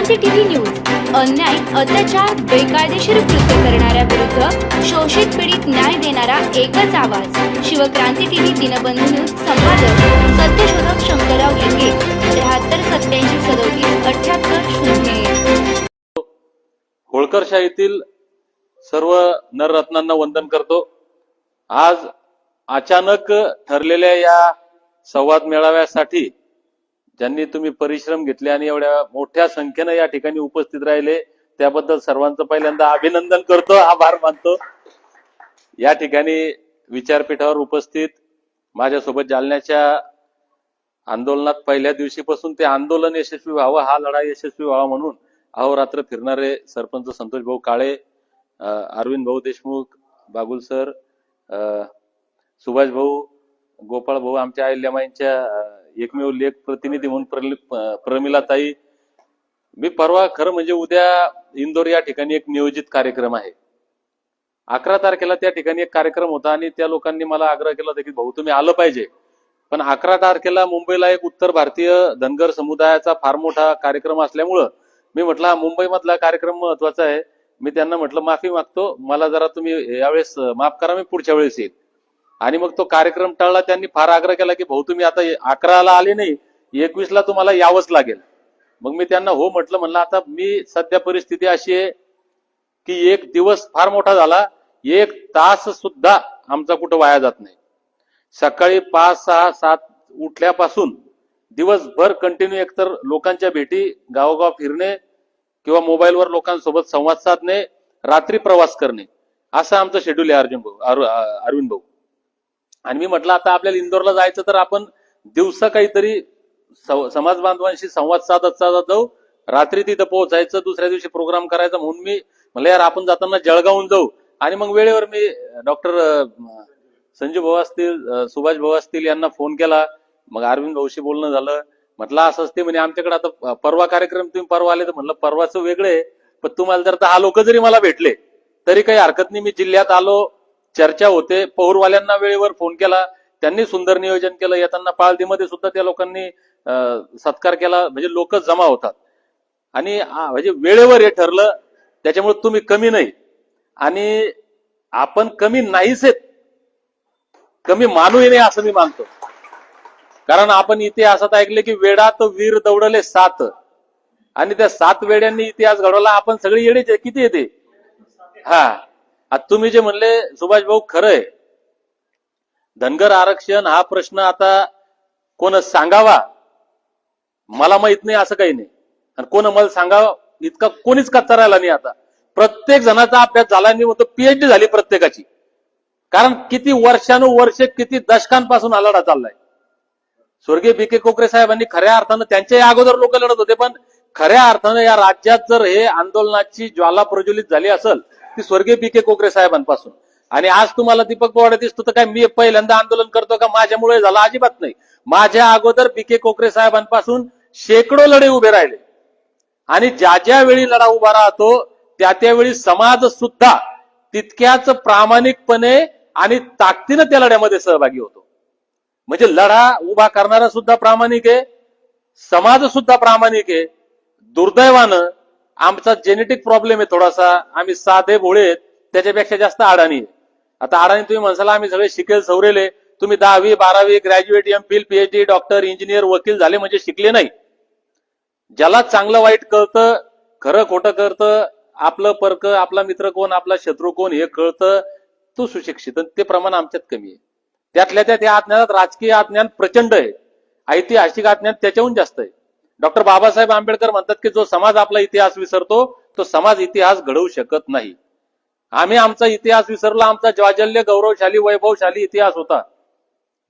Shivkranti TV news अन्याय, अत्याचार, बेकायदेशीर कृत्य करणाऱ्या विरुद्ध शोषित पीडित न्याय देणारा एकच आवाज. Shivkranti TV Dinbandhu news. संपादक सत्यशोधक शंकरराव लिंगे. 73873780. होळकरशाहीतील सर्व नररत्नांना वंदन करतो. आज अचानक ठरलेल्या या संवाद मेळाव्यासाठी ज्यांनी तुम्ही परिश्रम घेतले आणि एवढ्या मोठ्या संख्येने या ठिकाणी उपस्थित राहिले त्याबद्दल सर्वांचं पहिल्यांदा अभिनंदन करतो, आभार मानतो. या ठिकाणी विचारपीठावर उपस्थित माझ्यासोबत जालन्याच्या आंदोलनात पहिल्या दिवशीपासून ते आंदोलन यशस्वी व्हावं, हा लढा यशस्वी व्हावा म्हणून अहोरात्र फिरणारे सरपंच संतोष भाऊ काळे, अरविंद भाऊ देशमुख, बागुल सर, सुभाष भाऊ, गोपाळ भाऊ, आमच्या अहिल्यामाईंच्या एकमेव लेख प्रतिनिधी म्हणून प्रमिलाताई. मी परवा, खरं म्हणजे उद्या इंदोर या ठिकाणी एक नियोजित कार्यक्रम आहे. 11 तारखेला त्या ठिकाणी एक कार्यक्रम होता आणि त्या लोकांनी मला आग्रह केला होता की भाऊ तुम्ही आलं पाहिजे. पण 11 तारखेला मुंबईला एक उत्तर भारतीय धनगर समुदायाचा फार मोठा कार्यक्रम असल्यामुळं मी म्हटलं हा मुंबई मधला कार्यक्रम महत्वाचा आहे. मी त्यांना म्हटलं माफी मागतो, मला जरा तुम्ही यावेळेस माफ करा, मी पुढच्या वेळेस येईल. आणि मग तो कार्यक्रम टळला. त्यांनी फार आग्रह केला की भाऊ तुम्ही आता 11ला आले नाही, 21ला तुम्हाला यावंच लागेल. मग मी त्यांना हो म्हटलं. म्हणलं आता मी सध्या परिस्थिती अशी आहे की एक दिवस फार मोठा झाला, 1 तास सुद्धा आमचा कुठं वाया जात नाही. सकाळी 5, 6, 7 उठल्यापासून दिवसभर कंटिन्यू एकतर लोकांच्या भेटी, गावोगाव फिरणे किंवा मोबाईलवर लोकांसोबत संवाद साधणे, रात्री प्रवास करणे, असं आमचं शेड्यूल आहे अरविंद भाऊ. आणि मी म्हटलं आता आपल्याला इंदोरला जायचं तर आपण दिवसा काहीतरी समाज बांधवांशी संवाद साधत जाऊ, रात्री तिथं पोहोचायचं, दुसऱ्या दिवशी प्रोग्राम करायचा. म्हणून मी म्हणलं यार आपण जाताना जळगावून जाऊ. आणि मग वेळेवर मी डॉक्टर संजू भाऊ असतील, सुभाष भाऊ असतील यांना फोन केला. मग अरविंद भाऊशी बोलणं झालं. म्हटलं असं असते म्हणे आमच्याकडे आता परवा कार्यक्रम, तुम्ही परवा आले. तर म्हणलं परवाचं वेगळे, पण तुम्हाला जर 10 लोक जरी मला भेटले तरी काही हरकत नाही. मी जिल्ह्यात आलो, चर्चा होते. पौरवाल्यांना वेळेवर फोन केला, त्यांनी सुंदर नियोजन केलं. येताना पाळदीमध्ये सुद्धा त्या लोकांनी सत्कार केला. म्हणजे लोक जमा होतात आणि म्हणजे वेळेवर हे ठरलं. त्याच्यामुळे तुम्ही कमी नाही आणि आपण कमी नाहीच आहेत, कमी मानूही नाही असं मी मानतो. कारण आपण इतिहासात ऐकले की वेडात वीर दौडले 7 आणि त्या 7 वेड्यांनी इतिहास घडवला. आपण सगळे येडेच किती येते. हा, तुम्ही जे म्हणले सुभाष भाऊ खरं आहे. धनगर आरक्षण हा प्रश्न आता कोण सांगावा मला माहित नाही असं काही नाही, आणि कोण मला सांगावं इतका कोणीच कच्चा राहिला नाही. आता प्रत्येक जणाचा अभ्यास झाला नाही, होतो पीएचडी झाली प्रत्येकाची. कारण किती वर्षानुवर्षे, किती दशकांपासून हा लढा चाललाय. स्वर्गीय बी.के. कोकरे साहेबांनी खऱ्या अर्थानं, त्यांच्याही अगोदर लोक लढत होते, पण खऱ्या अर्थानं या राज्यात जर हे आंदोलनाची ज्वाला प्रज्वलित झाली असेल ती स्वर्गीय बी.के. कोकरे साहेबांपासून. आणि आज तुम्हाला दीपक पवार दिसतो तर काय मी पहिल्यांदा आंदोलन करतो का माझ्यामुळे झालं? अजिबात नाही. माझ्या अगोदर बी.के. कोकरे साहेबांपासून शेकडो लढे उभे राहिले आणि ज्या ज्या वेळी लढा उभा राहतो त्या त्यावेळी समाज सुद्धा तितक्याच प्रामाणिकपणे आणि ताकदीनं त्या लढ्यामध्ये सहभागी होतो. म्हणजे लढा उभा करणारा सुद्धा प्रामाणिक आहे, समाज सुद्धा प्रामाणिक आहे. दुर्दैवानं आमचा जेनेटिक प्रॉब्लेम आहे थोडासा. आम्ही साधे भोळे, त्याच्यापेक्षा जास्त अडाणी आहे. आता अडाणी तुम्ही म्हणसाल आम्ही सगळे शिकेल सवरेले. तुम्ही 10वी 12वी graduate, MPhil, PhD, doctor, engineer, वकील झाले म्हणजे शिकले नाही. ज्याला चांगलं वाईट कळतं, खरं खोटं कळतं, आपलं परक, आपला मित्र कोण, आपला शत्रू कोण हे कळतं, तो सुशिक्षित. ते प्रमाण आमच्यात कमी आहे. त्यातल्या त्यात या अज्ञानात राजकीय अज्ञान प्रचंड आहे, ऐतिहासिक अज्ञान त्याच्याहून जास्त आहे. डॉक्टर बाबासाहेब आंबेडकर म्हणतात की जो समाज आपला इतिहास विसरतो तो समाज इतिहास घडवू शकत नाही. आम्ही आमचा इतिहास विसरला. आमचा ज्वाजल्य, गौरवशाली, वैभवशाली इतिहास होता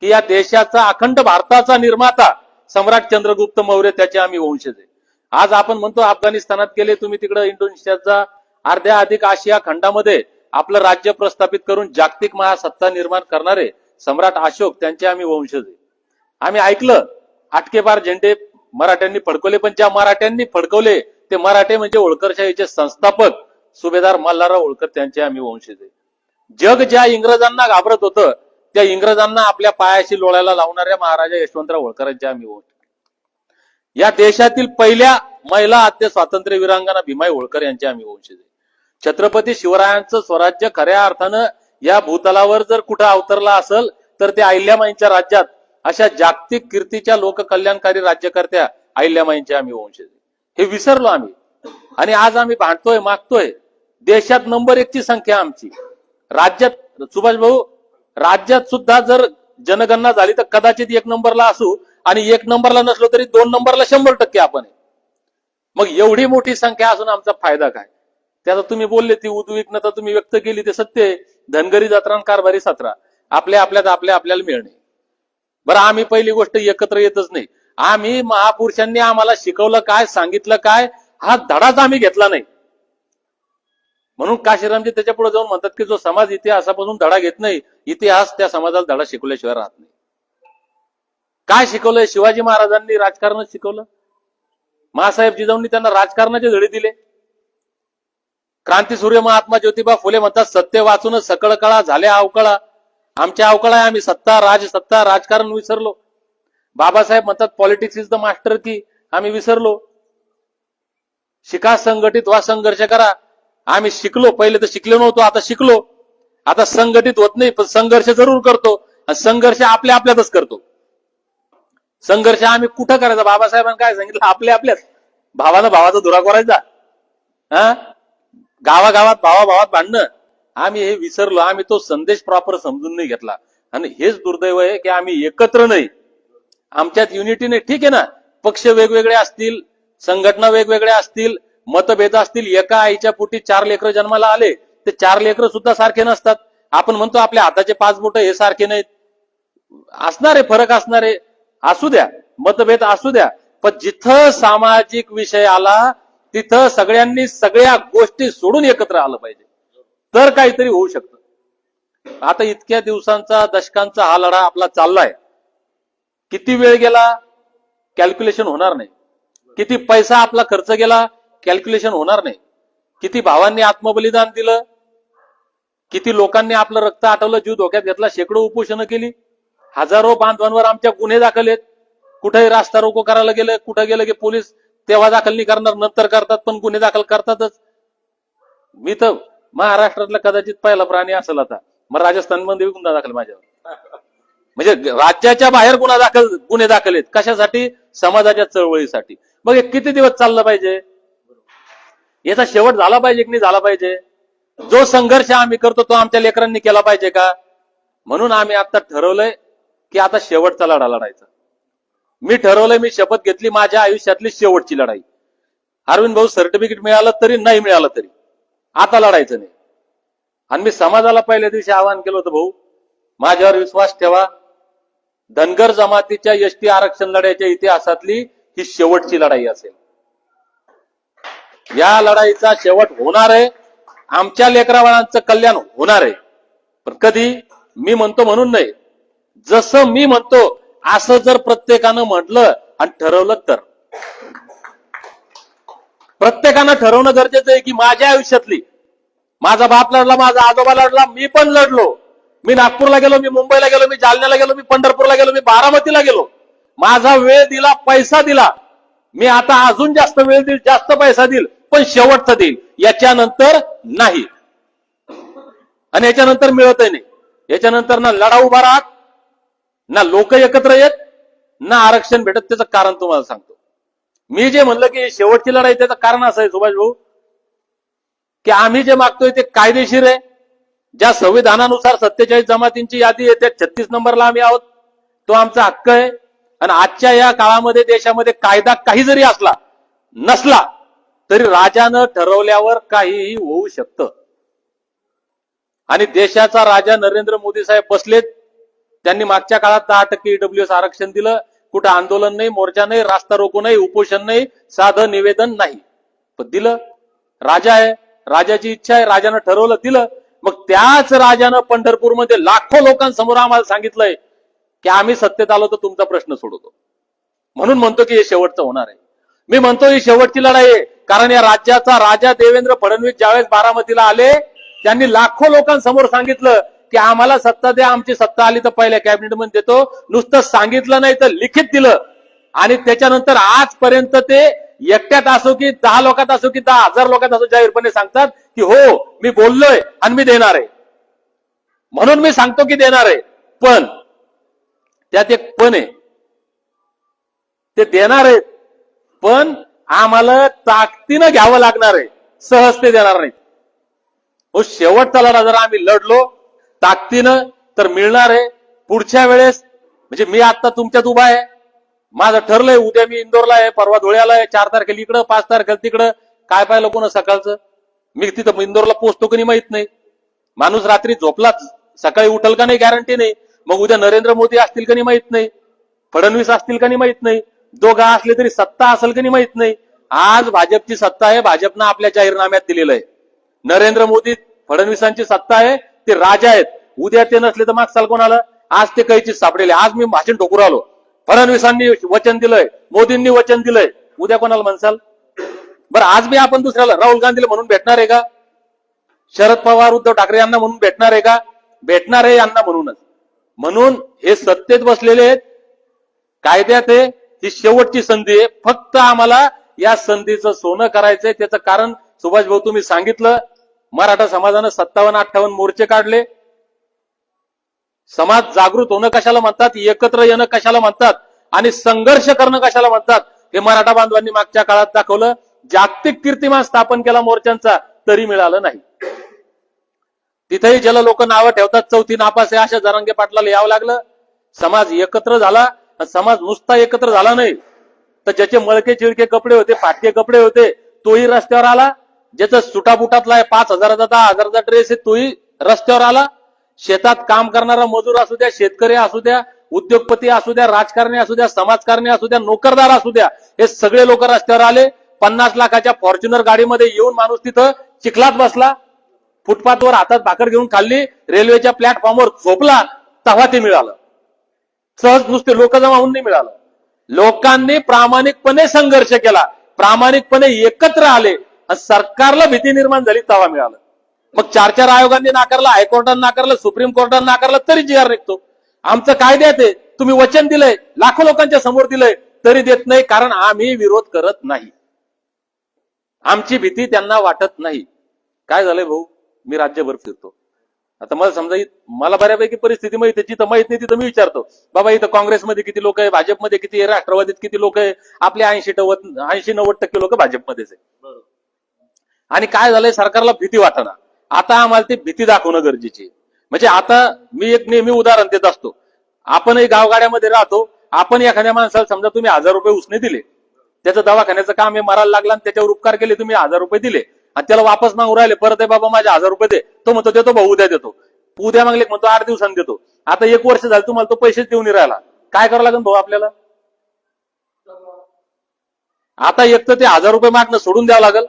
की या देशाचा, अखंड भारताचा निर्माता सम्राट चंद्रगुप्त मौर्य, त्याचे आम्ही वंशज आहे. आज आपण म्हणतो अफगाणिस्तानात गेले तुम्ही, तिकडे इंडोनेशियाचा, अर्ध्या अधिक आशिया खंडामध्ये आपलं राज्य प्रस्थापित करून जागतिक महासत्ता निर्माण करणारे सम्राट अशोक, त्यांचे आम्ही वंशज आहे. आम्ही ऐकलं आटकेबार झेंडे मराठ्यांनी फडकवले, पण ज्या मराठ्यांनी फडकवले ते मराठे म्हणजे होळकरशाहीचे संस्थापक सुभेदार मल्हारराव होळकर, त्यांचे आम्ही वंशज आहे. जग ज्या इंग्रजांना घाबरत होतं त्या इंग्रजांना आपल्या पायाशी लोळायला लावणाऱ्या महाराजा यशवंतराव होळकरांचे आम्ही वंशज. या देशातील पहिल्या महिला आद्य स्वातंत्र्य वीरांगना भीमाई होळकर यांचे आम्ही वंशज आहे. छत्रपती शिवरायांचं स्वराज्य खऱ्या अर्थानं या भूतलावर जर कुठं अवतरला असेल तर ते अहिल्यामाईंच्या राज्यात अशा जागतिक कीर्तीच्या लोककल्याणकारी राज्यकर्त्या अहिल्यामाईंचे आम्ही वंशज आहे. हे विसरलो आम्ही आणि आज आम्ही भांडतोय मागतोय. देशात नंबर 1 ची संख्या आमची. राज्यात सुभाष भाऊ, राज्यात सुद्धा जर जनगणना झाली तर कदाचित 1 नंबरला असू आणि 1 नंबरला नसलो तरी 2 नंबरला 100% आपण आहे. मग एवढी मोठी संख्या असून आमचा फायदा काय? त्याचा तुम्ही बोलले ती उद्विग्नता तुम्ही व्यक्त केली ते सत्य आहे. धनगरी जत्रा आणि कारभारी सत्रा आपल्याला मिळणे. बरं, आम्ही पहिली गोष्ट एकत्र येतच नाही. आम्ही महापुरुषांनी आम्हाला शिकवलं काय, सांगितलं काय, हा धडाच आम्ही घेतला नाही. म्हणून काशीरामजी त्याच्या पुढे जाऊन म्हणतात की जो समाज इतिहासापासून धडा घेत नाही, इतिहास त्या समाजाला धडा शिकवल्याशिवाय राहत नाही. काय शिकवलंय? शिवाजी महाराजांनी राजकारणच शिकवलं. महासाहेब जिजाऊंनी त्यांना राजकारणाचे धडे दिले. क्रांतीसूर्य महात्मा ज्योतिबा फुले म्हणतात सत्य वाचूनच सकळ कळा झाल्या अवकळा. आमच्या अवकळा आहे, आम्ही सत्ता राजकारण विसरलो. बाबासाहेब म्हणतात पॉलिटिक्स इज द मास्टर की, आम्ही विसरलो. शिका, संघटित व्हा, संघर्ष करा. आम्ही शिकलो, पहिले तर शिकलो नव्हतो, आता शिकलो. आता संघटित होत नाही पण संघर्ष जरूर करतो. आणि संघर्ष आपल्यातच करतो. संघर्ष आम्ही कुठं करायचा? बाबासाहेबांनी काय सांगितलं? आपल्यात भावानं भावाचा धुरा करायचा. गावागावात भावाभावात भांडणं, आम्ही हे विसरलो. आम्ही तो संदेश प्रॉपर समजून नाही घेतला. आणि हेच दुर्दैव आहे की आम्ही एकत्र नाही, आमच्यात युनिटी नाही. ठीक आहे ना, पक्ष वेगवेगळे असतील, संघटना वेगवेगळ्या असतील, मतभेद असतील. एका आईच्या पोटी 4 लेकरं जन्माला आले, ते 4 लेकरं सुद्धा सारखे नसतात. आपण म्हणतो आपल्या हाताचे 5 बोटं हे सारखे नाहीत. असणारे फरक असणारे असू द्या, मतभेद असू द्या, पण जिथं सामाजिक विषय आला तिथं सगळ्यांनी सगळ्या गोष्टी सोडून एकत्र आलं पाहिजे, तर काहीतरी होऊ शकतं. आता इतक्या दिवसांचा, दशकांचा हा लढा आपला चाललाय. किती वेळ गेला कॅल्क्युलेशन होणार नाही. किती पैसा आपला खर्च गेला कॅल्क्युलेशन होणार नाही. किती भावांनी आत्मबलिदान दिलं, किती लोकांनी आपलं रक्त आटवलं, जीव धोक्यात घेतला, शेकडो उपोषणं केली, हजारो बांधवांवर आमच्या गुन्हे दाखल आहेत. कुठेही रास्ता रोको करायला गेलं, कुठं गेलं की पोलीस तेव्हा दाखल नाही करणार, नंतर करतात, पण गुन्हे दाखल करतातच. मी तर महाराष्ट्रातला कदाचित पहिला प्राणी असेल आता. मग राजस्थानमध्ये गुन्हा दाखल माझ्यावर, म्हणजे राज्याच्या बाहेर गुन्हे दाखल आहेत. कशासाठी? समाजाच्या चळवळीसाठी. मग हे किती दिवस चाललं पाहिजे? याचा शेवट झाला पाहिजे की नाही झाला पाहिजे? जो संघर्ष आम्ही करतो तो आमच्या लेकरांनी केला पाहिजे का? म्हणून आम्ही आता ठरवलंय की आता शेवटचा लढा लढायचा. मी ठरवलंय, मी शपथ घेतली, माझ्या आयुष्यातली शेवटची लढाई. अरविंद भाऊ, सर्टिफिकेट मिळालं तरी नाही मिळालं तरी आता लढायचं नाही. आणि मी समाजाला पहिल्या दिवशी आवाहन केलं होतं, भाऊ माझ्यावर विश्वास ठेवा, धनगर जमातीच्या एसटी आरक्षण लढ्याच्या इतिहासातली ही शेवटची लढाई असेल. या लढाईचा शेवट होणार आहे, आमच्या लेकराबाळांचं कल्याण होणार आहे. पण कधी? मी म्हणतो म्हणून नाही, जसं मी म्हणतो असं जर प्रत्येकानं म्हटलं आणि ठरवलं तर. प्रत्येकानं ठरवणं गरजेचं आहे की माझ्या आयुष्यातली, माझा बाप लढला, माझा आजोबा लढला, मी पण लढलो. मी नागपूरला गेलो, मी मुंबईला गेलो, मी जालन्याला गेलो, मी पंढरपूरला गेलो, मी बारामतीला गेलो. माझा वेळ दिला, पैसा दिला. मी आता अजून जास्त वेळ देईल, जास्त पैसा देईल, पण शेवटचा देईल. याच्यानंतर नाही. आणि याच्यानंतर मिळतही नाही. याच्यानंतर ना लढा उभा राहत, ना लोक एकत्र येत, ना आरक्षण भेटत. त्याचं कारण तुम्हाला सांगतो. मी जे म्हणलं की शेवटची लढाई, त्याचं कारण असं आहे सुभाष भाऊ, की आम्ही जे मागतोय ते कायदेशीर आहे. ज्या संविधानानुसार 47 जमातींची यादी येते, 36 नंबरला आम्ही आहोत, तो आमचा हक्क आहे. आणि आजच्या या काळामध्ये देशामध्ये कायदा काही जरी असला नसला तरी राजानं ठरवल्यावर काहीही होऊ शकतं. आणि देशाचा राजा नरेंद्र मोदी साहेब बसलेत. त्यांनी मागच्या काळात 10% ईडब्ल्यूएस आरक्षण दिलं. कुठं आंदोलन नाही, मोर्चा नाही, रास्ता रोको नाही, उपोषण नाही, साधं निवेदन नाही, पण दिलं. राजा आहे, राजाची इच्छा आहे, राजानं ठरवलं, दिलं. मग त्याच राजानं पंढरपूरमध्ये लाखो लोकांसमोर आम्हाला सांगितलंय की आम्ही सत्तेत आलो तर तुमचा प्रश्न सोडवतो. म्हणून म्हणतो की हे शेवटचं होणार आहे. मी म्हणतो ही शेवटची लढाई आहे, कारण या राज्याचा राजा देवेंद्र फडणवीस ज्यावेळेस बारामतीला आले, त्यांनी लाखो लोकांसमोर सांगितलं की आम्हाला सत्ता द्या, आमची सत्ता आली तर पहिल्या कॅबिनेटमध्ये देतो. नुसतं सांगितलं नाही तर लिखित दिलं. आणि त्याच्यानंतर आजपर्यंत ते एकट्यात असो की 10 लोकात असो की 10,000 लोकात असो जाहीरपणे सांगतात की हो मी बोललोय आणि मी देणार आहे, म्हणून मी सांगतो की देणार आहे. पण त्यात एक पण आहे, ते देणार आहेत पण आम्हाला ताकदीनं घ्यावं लागणार आहे, सहजते देणार नाही. हो शेवटचा लढा जर आम्ही लढलो ताकदीनं तर मिळणार आहे. पुढच्या वेळेस म्हणजे मी आता तुमच्यात उभा आहे, माझं ठरलंय उद्या मी इंदोरला आहे, परवा धुळ्याला आहे, 4 तारखेला इकडं 5 तारखेला तिकडं. काय पाहिलं कोण सकाळचं, मी तिथं इंदोरला पोहोचतो की नाही माहित नाही. माणूस रात्री झोपलाच सकाळी उठल का नाही गॅरंटी नाही. मग उद्या नरेंद्र मोदी असतील का नाही माहित नाही, फडणवीस असतील का नाही माहित नाही, दोघा असले तरी सत्ता असेल का नाही माहित नाही. आज भाजपची सत्ता आहे, भाजपनं आपल्या जाहीरनाम्यात दिलेलं आहे. नरेंद्र मोदी फडणवीसांची सत्ता आहे, ते राजा आहेत. उद्या ते नसले तर मागसाल कोण आलं, आज ते कैचीच सापडेले. आज मी भाषण ठोकून आलो, फडणवीसांनी वचन दिलंय, मोदींनी वचन दिलंय, उद्या कोणाला म्हणसाल. बरं आज मी आपण दुसऱ्याला राहुल गांधीला म्हणून भेटणार आहे का, शरद पवार उद्धव ठाकरे यांना म्हणून भेटणार आहे का, भेटणार आहे यांना म्हणूनच. म्हणून हे सत्तेत बसलेले आहेत, कायद्यात आहे, ही शेवटची संधी आहे. फक्त आम्हाला या संधीचं सोनं करायचंय. त्याचं कारण सुभाष भाऊ तुम्ही सांगितलं, मराठा समाजानं 57-58 मोर्चे काढले. समाज जागृत होणं कशाला म्हणतात, एकत्र येणं कशाला म्हणतात आणि संघर्ष करणं कशाला म्हणतात, हे मराठा बांधवांनी मागच्या काळात दाखवलं. जागतिक कीर्तिमान स्थापन केला मोर्चांचा, तरी मिळालं नाही. तिथेही ज्याला लोक नावं ठेवतात चौथी नापास आहे, अशा जरांगे पाटलाला यावं लागलं. समाज एकत्र झाला. समाज नुसता एकत्र झाला नाही तर ज्याचे मळके चिळके कपडे होते, फाटके कपडे होते, तोही रस्त्यावर आला. ज्याचा सुटाबुटातला आहे 5,000चा 10,000चा ड्रेस आहे, तोही रस्त्यावर आला. शेतात काम करणारा मजूर असू द्या, शेतकरी असू द्या, उद्योगपती असू द्या, राजकारणी असू द्या, समाजकारणी असू द्या, नोकरदार असू द्या, हे सगळे लोक रस्त्यावर आले. 50 लाखाच्या फॉर्च्युनर गाडीमध्ये येऊन माणूस तिथं चिखलात बसला, फुटपाथवर हातात भाकर घेऊन खाल्ली, रेल्वेच्या प्लॅटफॉर्मवर झोपला, तेव्हा ते मिळालं. सहज नुसते लोक जमा होऊन नाही मिळालं. लोकांनी प्रामाणिकपणे संघर्ष केला, प्रामाणिकपणे एकत्र आले, सरकारला भीती निर्माण झाली, तेव्हा मिळालं. मग 4 आयोगांनी नाकारलं, हायकोर्टानं नाकारलं, सुप्रीम कोर्टानं नाकारलं, तरी जी.आर. निघतो. आमचं कायद्यात आहे, तुम्ही वचन दिलंय, लाखो लोकांच्या समोर दिलंय, तरी देत नाही. कारण आम्ही विरोध करत नाही, आमची भीती त्यांना वाटत नाही. काय झालंय भाऊ, मी राज्यभर फिरतो. आता मला समजा मला बऱ्यापैकी परिस्थिती माहिती आहे, जिथं माहित नाही तिथं मी विचारतो, बाबा इथं काँग्रेसमध्ये किती लोक आहे, भाजपमध्ये किती आहे, राष्ट्रवादीत किती लोक आहे. आपले 80-90% लोक भाजपमध्येच आहे. आणि काय झालंय, सरकारला भीती वाटना. आता आम्हाला ती भीती दाखवणं गरजेची. म्हणजे आता मी एक नेहमी उदाहरण देत असतो, आपणही गावगाड्यामध्ये राहतो. आपण एखाद्या माणसाला समजा तुम्ही 1000 रुपये उसने दिले, त्याचं दवाखान्याचं काम हे मारायला लागला आणि त्याच्यावर उपकार केले, तुम्ही 1000 रुपये दिले आणि त्याला वापस मागू राहिले, परत आहे बाबा माझे 1000 रुपये दे. तो म्हणतो देतो भाऊ, उद्या देतो. उद्या मागले म्हणतो 8 दिवसांनी देतो. आता 1 वर्ष झालं तुम्हाला तो पैसेच देऊन राहिला. काय करावं लागेल भाऊ आपल्याला, आता एक तर ते 1000 रुपये मागणं सोडून द्यावं लागेल,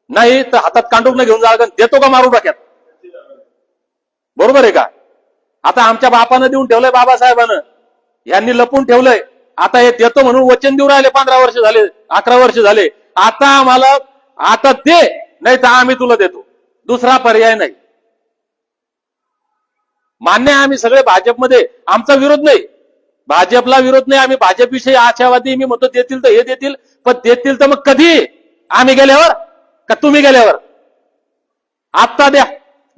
नाही तर हातात कांडूकनं घेऊन जावं लागेल. देतो का मारू टाक्यात, बरोबर आहे का. आता आमच्या बापानं देऊन ठेवलंय, बाबासाहेबानं यांनी लपून ठेवलंय. आता हे देतो म्हणून वचन देऊन राहिले, 15 वर्ष झाले, 11 वर्ष झाले. आता आम्हाला आता दे, नाही तर आम्ही तुला देतो, दुसरा पर्याय नाही. मान्य आहे, आम्ही सगळे भाजपमध्ये, आमचा विरोध नाही, भाजपला विरोध नाही. आम्ही भाजपविषयी आशावादी. मी म्हणतो देतील तर हे देतील, पण देतील तर मग कधी, आम्ही गेल्यावर का तुम्ही गेल्यावर. आत्ता द्या,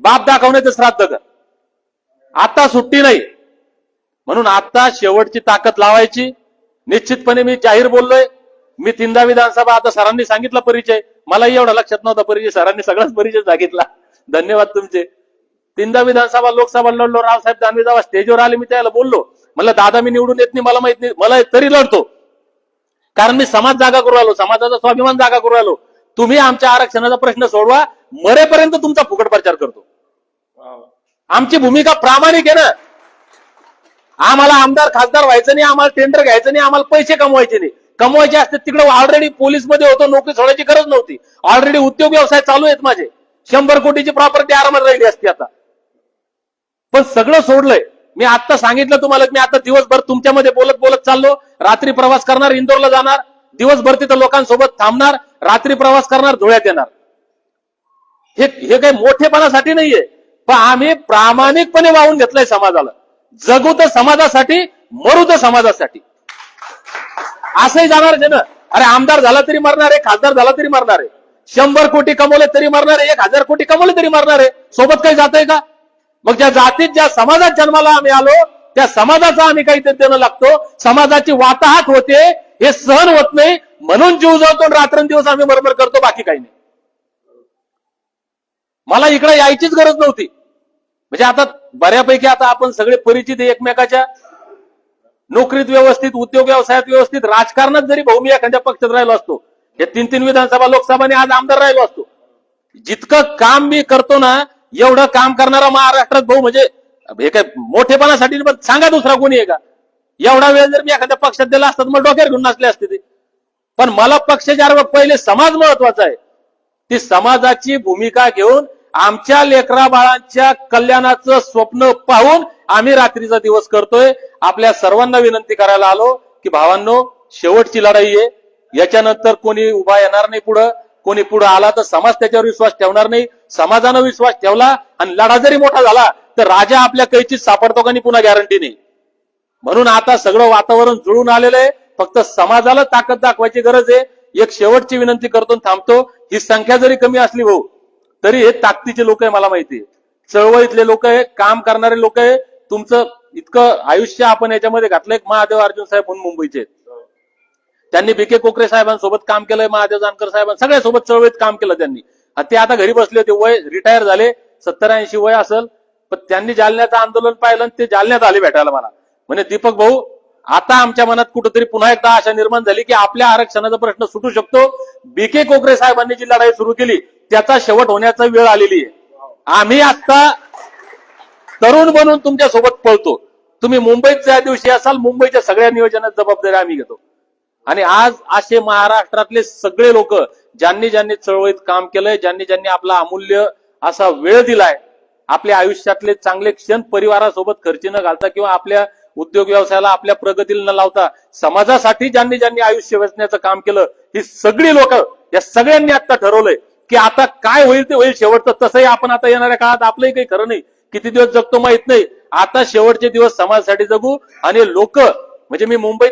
बाप दाखवण्याचं श्राद्ध कर, आता सुट्टी नाही. म्हणून आता शेवटची ताकद लावायची. निश्चितपणे मी जाहीर बोललोय. मी 3दा विधानसभा, आता सरांनी सांगितला परिचय, मलाही एवढा लक्षात नव्हता परिचय, सरांनी सगळाच परिचय सांगितला, धन्यवाद तुमचे. 3दा विधानसभा लोकसभा लढलो. रावसाहेब दानवे जेव्हा स्टेजवर आले, मी त्याला बोललो, म्हणलं दादा मी निवडून येत नाही, मला माहित नाही, मला तरी लढतो, कारण मी समाज जागा करू आलो, समाजाचा स्वाभिमान जागा करू आलो. तुम्ही आमच्या आरक्षणाचा प्रश्न सोडवा, मरेपर्यंत तुमचा फुकट प्रचार करतो. आमची भूमिका प्रामाणिक आहे ना. आम्हाला आमदार खासदार व्हायचं नाही, आम्हाला टेंडर घ्यायचं नाही, आम्हाला पैसे कमवायचे नाही. कमवायचे असते तिकडे ऑलरेडी पोलीसमध्ये होतो, नोकरी सोडायची गरज नव्हती. ऑलरेडी उद्योग व्यवसाय चालू आहेत माझे, 100 कोटीची प्रॉपर्टी आरामात राहिली असती आता. पण सगळं सोडलंय. मी आता सांगितलं तुम्हाला, मी आता दिवसभर तुमच्यामध्ये बोलत बोलत चाललो. रात्री प्रवास करणार, इंदोरला जाणार, दिवसभर तिथं लोकांसोबत थांबणार, रात्री प्रवास करणार, धुळ्यात येणार. हे काही मोठेपणासाठी नाहीये, पण आम्ही प्रामाणिकपणे वाहून घेतलंय समाजाला. जगू तर समाजासाठी, मरू तर समाजासाठी, असंही जाणार ना. अरे आमदार झाला तरी मरणार आहे, खासदार झाला तरी मरणार आहे, 100 कोटी कमवले तरी मरणार आहे, 1000 कोटी कमवले तरी मरणार आहे. सोबत काही जातंय का? मग ज्या जातीत ज्या समाजात जन्माला आम्ही आलो त्या समाजाचा आम्ही काही देणं लागतो. समाजाची वाताहत होते, हे सहन होत नाही म्हणून जीव जातो, रात्रंदिवस आम्ही मरमर करतो, बाकी काही नाही. मला इकडे यायचीच गरज नव्हती. म्हणजे आता बऱ्यापैकी आता आपण सगळे परिचित आहे एकमेकाच्या. नोकरीत व्यवस्थित, उद्योग व्यवसायात व्यवस्थित, राजकारणात जरी भाऊ मी एखाद्या पक्षात राहिलो असतो, हे 3 विधानसभा लोकसभाने आज आमदार राहिलो असतो. जितकं काम मी करतो ना, एवढं काम करणारा महाराष्ट्रात भाऊ म्हणजे हे काय मोठेपणासाठी सांगा दुसरा कोणी आहे का? एवढा वेळ जर मी एखाद्या पक्षात दिला असता तर मग डोक्यावर घेऊन नसले असते ते. पण मला पक्षाच्या पहिले समाज महत्वाचा आहे. ती समाजाची भूमिका घेऊन आमच्या लेकरा बाळांच्या कल्याणाचं स्वप्न पाहून आम्ही रात्रीचा दिवस करतोय. आपल्या सर्वांना विनंती करायला आलो की भावांनो, शेवटची लढाई आहे. याच्यानंतर कोणी उभा येणार नाही पुढं. कोणी पुढे आला तर समाज त्याच्यावर विश्वास ठेवणार नाही. समाजानं विश्वास ठेवला आणि लढा जरी मोठा झाला तर राजा आपल्या कैचीत सापडतो का नाही पुन्हा गॅरंटी नाही. म्हणून आता सगळं वातावरण जुळून आलेलं आहे. फक्त समाजाला ताकद दाखवायची गरज आहे. एक शेवटची विनंती करतो थांबतो. ही संख्या जरी कमी असली भाऊ तरी हे ताकदीचे लोक आहे, मला माहिती आहे. चळवळीतले लोक आहे, काम करणारे लोक आहे. तुमचं इतकं आयुष्य आपण याच्यामध्ये घातलंय. महादेव अर्जुन साहेब म्हणून मुंबईचे आहेत. त्यांनी बीके कोकरे साहेबांसोबत काम केलंय, महादेव जानकर साहेबां सगळ्यासोबत चळवळीत काम केलं त्यांनी. ते आता घरी बसले होते, वय रिटायर झाले, 70-80 वय असेल. पण त्यांनी जालन्याचं आंदोलन पाहिलं आणि ते जालन्यात आले भेटायला मला. म्हणजे दीपक भाऊ, आता आमच्या मनात कुठेतरी पुन्हा एकदा आशा निर्माण झाली की आपल्या आरक्षणाचा प्रश्न सुटू शकतो. बीके कोकरे साहेबांनी जी लढाई सुरू केली त्याचा शेवट होण्याचा वेळ आलेली आहे. आम्ही आता तरुण बनून तुमच्या सोबत पळतो. तुम्ही मुंबईत ज्या दिवशी असाल, मुंबईच्या सगळ्या नियोजनात जबाबदारी आम्ही घेतो. आणि आज असे महाराष्ट्रातले सगळे लोक ज्यांनी ज्यांनी चळवळीत काम केलंय, ज्यांनी ज्यांनी आपला अमूल्य असा वेळ दिलाय, आपल्या आयुष्यातले चांगले क्षण परिवारासोबत खर्ची न घालता किंवा आपल्या उद्योग व्यवसायाला आपल्या प्रगतीला न लावता समाजासाठी ज्यांनी ज्यांनी आयुष्य वेचण्याचं काम केलं, ही सगळी लोक, या सगळ्यांनी आता ठरवलंय की आता काय होईल ते होईल. शेवटचं तसंही आपण आता येणाऱ्या काळात आपलंही काही खरं नाही, किती दिवस जगतो माहित नाही. आता शेवटचे दिवस समाजासाठी जगू. आणि लोक म्हणजे मी मुंबईत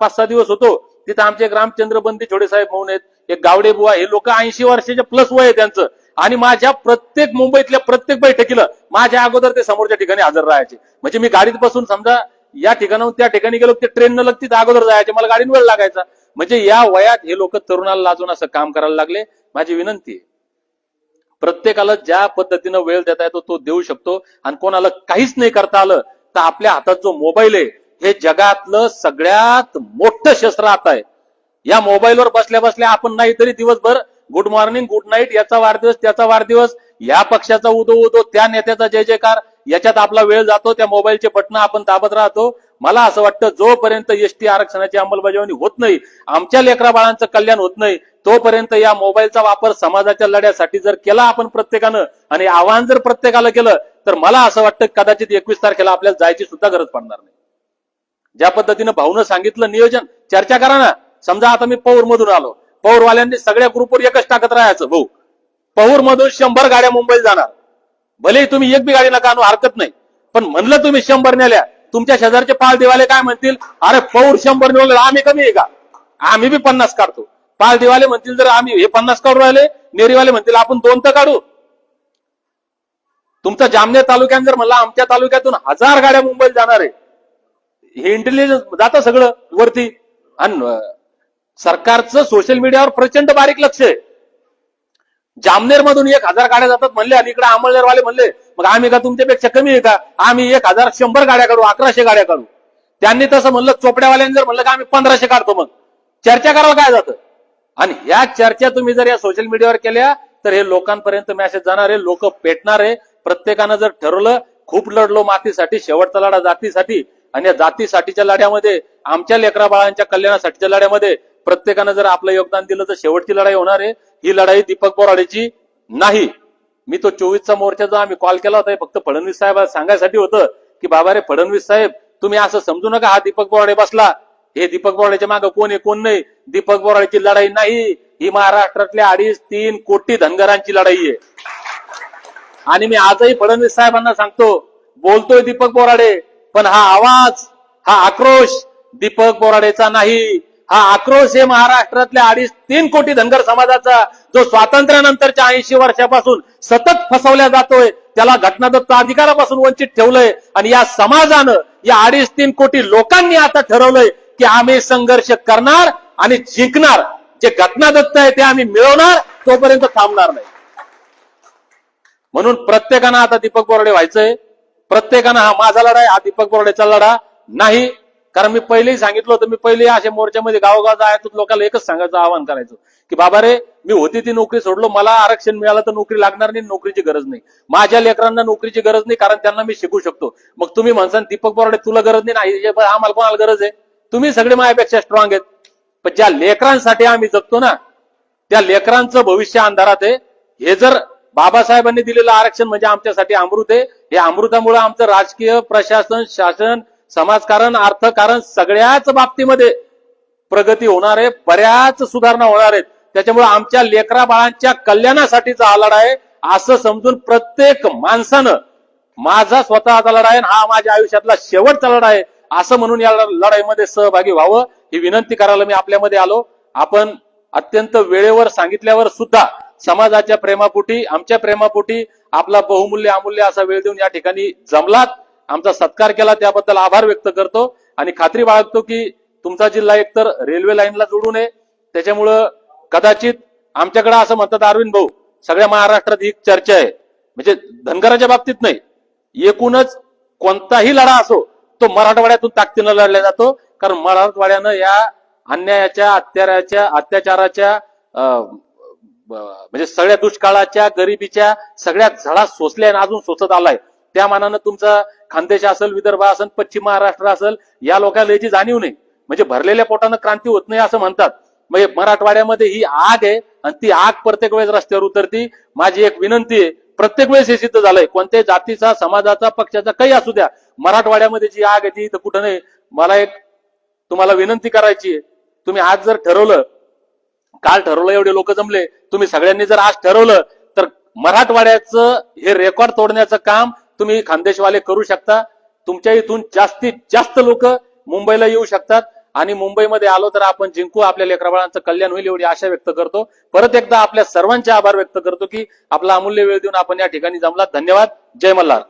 5-6 दिवस होतो, तिथं आमचे एक रामचंद्र बंदी छोडे साहेब म्हणून आहेत, एक गावडे बुवा, हे लोक 80 वर्षाच्या प्लस वय आहे त्यांचं. आणि माझ्या प्रत्येक मुंबईतल्या प्रत्येक बैठकीला माझ्या अगोदर ते समोरच्या ठिकाणी हजर राहायचे. म्हणजे मी गाडीत बसून समजा या ठिकाणाहून त्या ठिकाणी गेलो, ते ट्रेननं लगती अगोदर जायचे, मला गाडीन वेळ लागायचा. म्हणजे या वयात हे लोक तरुणाला लाजून असं काम करायला लागले. माझी विनंती आहे, प्रत्येकाला ज्या पद्धतीनं वेळ देता येतो तो देऊ शकतो. आणि कोणाला काहीच नाही करता आलं तर आपल्या हातात जो मोबाईल आहे, हे जगातलं सगळ्यात मोठं शस्त्र आता आहे. या मोबाईलवर बसल्या बसल्या आपण नाही तरी दिवसभर गुड मॉर्निंग, गुड नाईट, याचा वाढदिवस, त्याचा वाढदिवस, या पक्षाचा उदो उदो, त्या नेत्याचा जय जयकार, याच्यात आपला वेळ जातो. त्या मोबाईलचे बटन आपण दाबत राहतो. मला असं वाटतं जोपर्यंत एसटी आरक्षणाची अंमलबजावणी होत नाही, आमच्या लेकरा बाळांचं कल्याण होत नाही, तोपर्यंत या मोबाईलचा वापर समाजाच्या लढ्यासाठी जर केला आपण प्रत्येकानं, आणि आव्हान जर प्रत्येकाला केलं, तर मला असं वाटतं कदाचित 21 तारखेला आपल्याला जायची सुद्धा गरज पडणार नाही. ज्या पद्धतीनं भाऊनं सांगितलं नियोजन, चर्चा करा ना. समजा आता मी पौर मधून आलो, पौरवाल्यांनी सगळ्या ग्रुपवर एकच टाकत राहायचं, भाऊ पौर मधून 100 गाड्या मुंबईला जाणार, भले तुम्ही एक बी गाडी नका आणू, हरकत नाही. पण म्हणलं तुम्ही 100 नेल्या, तुमच्या शेजारचे पाल दिवाले काय म्हणतील, अरे पौर 100 नेले, आम्ही कमी आहे का? आम्ही बी 50 काढतो. पाल दिवाले म्हणतील जर आम्ही हे 50 काढून राहिले, नेरीवाले म्हणतील आपण 2 तर काढू. तुमचा जामनेर तालुक्यात जर म्हणला आमच्या तालुक्यातून 1000 गाड्या मुंबईला जाणार आहे, हे इंटेलिजन्स जातं सगळं वरती. आणि सरकारचं सोशल मीडियावर प्रचंड बारीक लक्ष आहे. जामनेर मधून 1000 गाड्या जातात म्हणले आणि इकडे अमळनेरवाले म्हणले मग आम्ही का तुमच्यापेक्षा कमी आहे का? आम्ही 1100 गाड्या काढू, 1100 गाड्या काढू. त्यांनी तसं म्हणलं, चोपड्यावाल्यांनी जर म्हणलं का आम्ही 1500 काढतो, मग चर्चा करायला काय जातं? आणि ह्या चर्चा तुम्ही जर या सोशल मीडियावर केल्या तर हे लोकांपर्यंत मेसेज जाणार आहे, लोक पेटणार आहे. प्रत्येकानं जर ठरवलं खूप लढलो मातीसाठी, शेवटचा लढा जातीसाठी, आणि या जातीसाठीच्या लढ्यामध्ये, आमच्या लेकरा बाळांच्या कल्याणासाठीच्या लढ्यामध्ये प्रत्येकानं जर आपलं योगदान दिलं तर शेवटची लढाई होणार आहे. ही लढाई दीपक बोराडेची नाही. मी तो 24चा मोर्चा जो आम्ही कॉल केला होता, फक्त फडणवीस साहेब सांगायसाठी होतं की बाबा रे फडणवीस साहेब, तुम्ही असं समजू नका हा दीपक बोराडे बसला, हे दीपक बोराडेच्या मागे कोण आहे कोण नाही. दीपक बोराडेची लढाई नाही, ही महाराष्ट्रातल्या 2.5-3 कोटी धनगरांची लढाई आहे. आणि मी आजही फडणवीस साहेबांना सांगतो, बोलतोय दीपक बोराडे, पण हा आवाज, हा आक्रोश दीपक बोराडेचा नाही, हा आक्रोश हे महाराष्ट्रातल्या 2.5-3 कोटी धनगर समाजाचा जो स्वातंत्र्यानंतरच्या 80 वर्षापासून सतत फसवल्या जातोय, त्याला घटनादत्त अधिकारापासून वंचित ठेवलंय. आणि या समाजानं, या 2.5-3 कोटी लोकांनी आता ठरवलंय की आम्ही संघर्ष करणार आणि जिंकणार. जे घटनादत्त आहे ते आम्ही मिळवणार, तोपर्यंत थांबणार नाही. म्हणून प्रत्येकानं आता दीपक बोराडे व्हायचंय. प्रत्येकानं हा माझा लढा आहे, हा दीपक बोराडेचा लढा नाही. कारण मी पहिलेही सांगितलं होतं, मी पहिले अशा मोर्चामध्ये गावोगाव जायचं, लोकांना एकच सांगायचं, आवाहन करायचं की बाबा रे, मी होती ती नोकरी सोडलो, मला आरक्षण मिळालं तर नोकरी लागणार नाही, नोकरीची गरज नाही. माझ्या लेकरांना नोकरीची गरज नाही, कारण त्यांना मी शिकू शकतो. मग तुम्ही म्हणसान दीपक बोराडे तुला गरज नाही, आम्हाला कोणाला गरज आहे? तुम्ही सगळे माझ्यापेक्षा स्ट्रॉंग आहेत. पण ज्या लेकरांसाठी आम्ही जगतो ना, त्या लेकरांचं भविष्य अंधारात आहे. हे जर बाबासाहेबांनी दिलेलं आरक्षण म्हणजे आमच्यासाठी अमृत आहे. हे अमृतामुळे आमचं राजकीय, प्रशासन, शासन, समाजकारण, अर्थकारण सगळ्याच बाबतीमध्ये प्रगती होणार आहे, बऱ्याच सुधारणा होणार आहेत. त्याच्यामुळे आमच्या लेकरा बाळांच्या कल्याणासाठीचा हा लढा आहे असं समजून प्रत्येक माणसानं माझा स्वतःचा लढा आहे, हा माझ्या आयुष्यातला शेवटचा लढा आहे असं म्हणून या लढाईमध्ये सहभागी व्हावं ही विनंती करायला मी आपल्यामध्ये आलो. आपण अत्यंत वेळेवर सांगितल्यावर सुद्धा समाजाच्या प्रेमापोटी, आमच्या प्रेमापोटी आपला बहुमूल्य अमूल्य असा वेळ देऊन या ठिकाणी जमलात, आमचा सत्कार केला, त्याबद्दल आभार व्यक्त करतो. आणि खात्री बाळगतो की तुमचा जिल्हा एकतर रेल्वे लाईनला जोडून आहे, त्याच्यामुळं कदाचित आमच्याकडे असं म्हणतात अरविंद भाऊ, सगळ्या महाराष्ट्रात ही चर्चा आहे, म्हणजे धनगराच्या बाबतीत नाही, एकूणच कोणताही लढा असो तो मराठवाड्यातून ताकदीनं लढला जातो. कारण मराठवाड्यानं या अन्यायाच्या, अत्याचाराच्या म्हणजे सगळ्या दुष्काळाच्या, गरिबीच्या सगळ्या झळा सोसल्या आणि अजून सोसत आलाय. त्या मानानं तुमचा खानदेश असेल, विदर्भ असेल, पश्चिम महाराष्ट्र असेल, या लोकांना याची जाणीव नाही. म्हणजे भरलेल्या पोटानं क्रांती होत नाही असं म्हणतात. म्हणजे मराठवाड्यामध्ये ही आग आहे आणि ती आग प्रत्येक वेळेस रस्त्यावर उतरती. माझी एक विनंती आहे, प्रत्येक वेळेस हे सिद्ध झालंय, कोणत्याही जातीचा, समाजाचा, पक्षाचा काही असू द्या, मराठवाड्यामध्ये जी आग आहे ती इथं कुठं नाही. मला एक तुम्हाला विनंती करायची आहे, तुम्ही आज जर ठरवलं, काल ठरवलं, एवढे लोक जमले, तुम्ही सगळ्यांनी जर आज ठरवलं तर मराठवाड्याचं हे रेकॉर्ड तोडण्याचं काम तुम्ही खानदेशवाले करू शकता. तुमच्या इथून जास्तीत जास्त लोक मुंबईला येऊ शकतात आणि मुंबईमध्ये आलो तर आपण जिंकू, आपल्या लेकराबाळांचं कल्याण होईल एवढी आशा व्यक्त करतो. परत एकदा आपल्या सर्वांचे आभार व्यक्त करतो की आपला अमूल्य वेळ देऊन आपण या ठिकाणी जमलात. धन्यवाद. जय मल्हार.